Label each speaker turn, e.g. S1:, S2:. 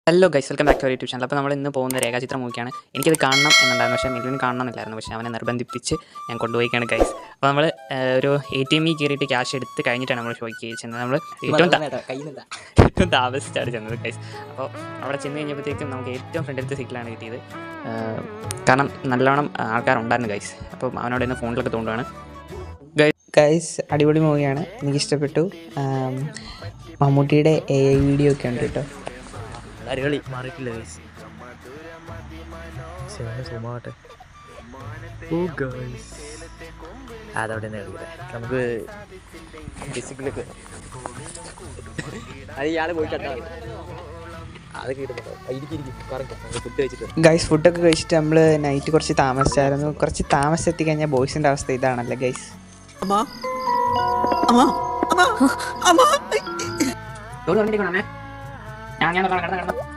S1: Hello guys, welcome back to YouTube channel. അപ്പോൾ നമ്മൾ ഇന്ന് പോകുന്ന രേഖാചിത്രം മൂവിക്കാണ്. എനിക്കത് കാണണം എന്നുണ്ടായിരുന്നു, പക്ഷേ മില്ലിന് കാണണമെന്നില്ലായിരുന്നു. പക്ഷേ അവനെ നിർബന്ധിപ്പിച്ച് ഞാൻ കൊണ്ടുപോയിക്കാണ് ഗൈസ്. അപ്പോൾ നമ്മൾ ഒരു ATM കയറിയിട്ട് ക്യാഷ് എടുത്ത് കഴിഞ്ഞിട്ടാണ് നമ്മൾ ഷോയ്ക്ക് ചെന്നത്. നമ്മൾ ഏറ്റവും താമസിച്ചാണ് ചെന്നത് ഗൈസ്. അപ്പോൾ അവിടെ ചെന്ന് കഴിഞ്ഞപ്പോഴത്തേക്കും നമുക്ക് ഏറ്റവും ഫ്രണ്ടിലത്തെ സീറ്റിലാണ് കിട്ടിയത്. കാരണം നല്ലോണം ആൾക്കാരുണ്ടായിരുന്നു ഗൈസ്. അപ്പോൾ അവനോട് ഇന്ന് ഫോണിലൊക്കെ തോണ്ടുവാണ്.
S2: ഗൈസ് അടിപൊളി മൂവിയാണ്, എനിക്കിഷ്ടപ്പെട്ടു. മമ്മൂട്ടിയുടെ AI വീഡിയോ ഒക്കെ ഉണ്ട് കേട്ടോ.
S3: അടിപൊളി മാറിയിട്ടില്ല ഗൈസ്. അതവിടെ നമുക്ക് ബിസിക്കിലൊക്കെ അത് ഇയാൾ പോയി കണ്ടാൽ അതൊക്കെ ഫുഡ് കഴിച്ചിട്ട്
S2: ഗൈസ് ഫുഡൊക്കെ കഴിച്ചിട്ട് നമ്മൾ നൈറ്റ് കുറച്ച് താമസിച്ചായിരുന്നു. കുറച്ച് താമസിച്ചെത്തി കഴിഞ്ഞാൽ ബോയ്സിൻ്റെ അവസ്ഥ ഇതാണല്ലേ ഗൈസ്.
S1: ഞാൻ